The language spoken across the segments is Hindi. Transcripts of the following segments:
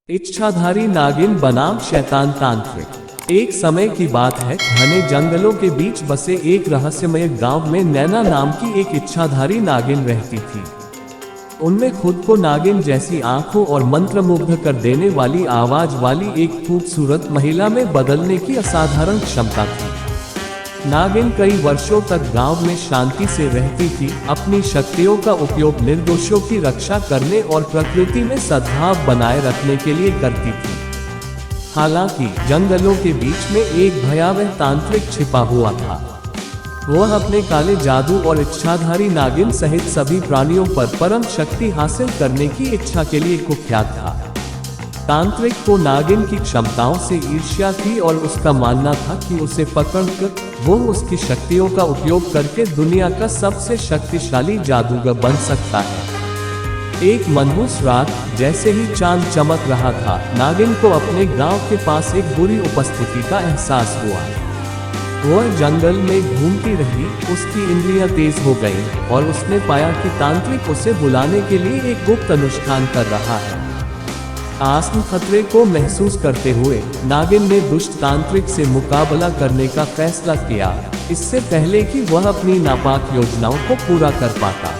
इच्छाधारी नागिन बनाम शैतान तांत्रिक। एक समय की बात है, घने जंगलों के बीच बसे एक रहस्यमय गांव में नैना नाम की एक इच्छाधारी नागिन रहती थी। उनमें खुद को नागिन जैसी आंखों और मंत्रमुग्ध कर देने वाली आवाज वाली एक खूबसूरत महिला में बदलने की असाधारण क्षमता थी। नागिन कई वर्षों तक गांव में शांति से रहती थी, अपनी शक्तियों का उपयोग निर्दोषों की रक्षा करने और प्रकृति में सद्भाव बनाए रखने के लिए करती थी। हालांकि जंगलों के बीच में एक भयावह तांत्रिक छिपा हुआ था। वह अपने काले जादू और इच्छाधारी नागिन सहित सभी प्राणियों पर परम शक्ति हासिल करने की इच्छा के लिए कुख्यात था। तांत्रिक को नागिन की क्षमताओं से ईर्ष्या थी और उसका मानना था कि उसे पकड़कर वो उसकी शक्तियों का उपयोग करके दुनिया का सबसे शक्तिशाली जादूगर बन सकता है। एक मनहूस रात, जैसे ही चांद चमक रहा था, नागिन को अपने गांव के पास एक बुरी उपस्थिति का एहसास हुआ। वह जंगल में घूमती रही, उसकी इंद्रियां तेज हो गईं और उसने पाया कि तांत्रिक उसे बुलाने के लिए एक गुप्त अनुष्ठान कर रहा है। आसन्न खतरे को महसूस करते हुए नागिन ने दुष्ट तांत्रिक से मुकाबला करने का फैसला किया, इससे पहले कि वह अपनी नापाक योजनाओं को पूरा कर पाता।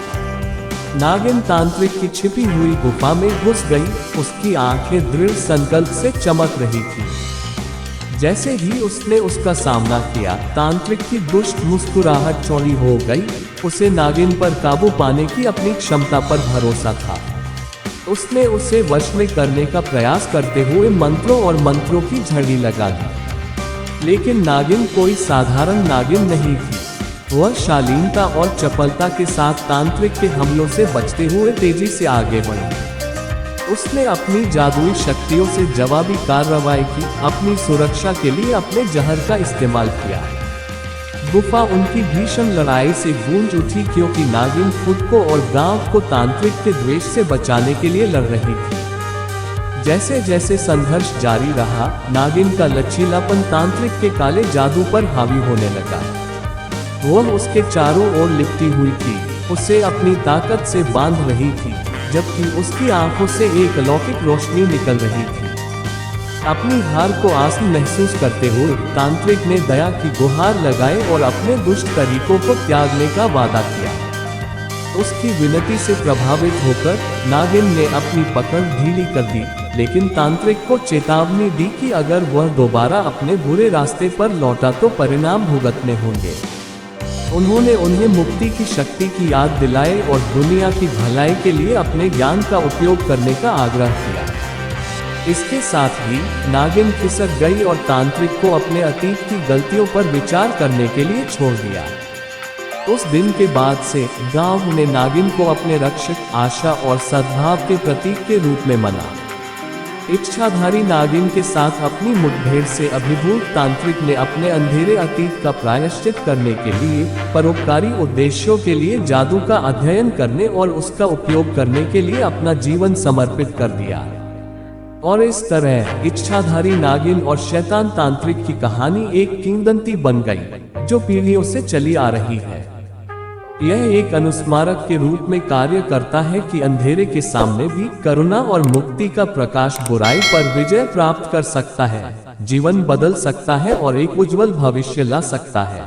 नागिन तांत्रिक की छिपी हुई गुफा में घुस गई, उसकी आंखें दृढ़ संकल्प से चमक रही थी। जैसे ही उसने उसका सामना किया, तांत्रिक की दुष्ट मुस्कुराहट चौड़ी हो गई। उसे नागिन पर काबू पाने की अपनी क्षमता पर भरोसा था। उसने उसे वश में करने का प्रयास करते हुए मंत्रों और मंत्रों की झड़ी लगा दी। लेकिन नागिन कोई साधारण नागिन नहीं थी। वह शालीनता और चपलता के साथ तांत्रिक के हमलों से बचते हुए तेजी से आगे बढ़ी। उसने अपनी जादुई शक्तियों से जवाबी कार्रवाई की, अपनी सुरक्षा के लिए अपने जहर का इस्तेमाल किया। गुफा उनकी भीषण लड़ाई से गूंज उठी, क्योंकि नागिन खुद को और गांव को तांत्रिक के द्वेष से बचाने के लिए लड़ रही थी। जैसे जैसे संघर्ष जारी रहा, नागिन का लचीलापन तांत्रिक के काले जादू पर हावी होने लगा। वह उसके चारों ओर लिपटी हुई थी, उसे अपनी ताकत से बांध रही थी, जबकि उसकी आंखों से एक अलौकिक रोशनी निकल रही थी। अपनी हार को आसन्न महसूस करते हुए तांत्रिक ने दया की गुहार लगाई और अपने दुष्ट तरीकों को त्यागने का वादा किया। उसकी विनती से प्रभावित होकर नागिन ने अपनी पकड़ ढीली कर दी, लेकिन तांत्रिक को चेतावनी दी कि अगर वह दोबारा अपने बुरे रास्ते पर लौटा तो परिणाम भुगतने होंगे। उन्होंने उन्हें मुक्ति की शक्ति की याद दिलाई और दुनिया की भलाई के लिए अपने ज्ञान का उपयोग करने का आग्रह किया। इसके साथ ही नागिन खिसक गई और तांत्रिक को अपने अतीत की गलतियों पर विचार करने के लिए छोड़ दिया। उस दिन के बाद से गांव ने नागिन को अपने रक्षक, आशा और सद्भाव के प्रतीक के रूप में माना। इच्छाधारी नागिन के साथ अपनी मुठभेड़ से अभिभूत तांत्रिक ने अपने अंधेरे अतीत का प्रायश्चित करने के लिए, परोपकारी उद्देश्यों के लिए जादू का अध्ययन करने और उसका उपयोग करने के लिए अपना जीवन समर्पित कर दिया। और इस तरह इच्छाधारी नागिन और शैतान तांत्रिक की कहानी एक किंवदंती बन गई, जो पीढ़ियों से चली आ रही है। यह एक अनुस्मारक के रूप में कार्य करता है कि अंधेरे के सामने भी करुणा और मुक्ति का प्रकाश बुराई पर विजय प्राप्त कर सकता है, जीवन बदल सकता है और एक उज्जवल भविष्य ला सकता है।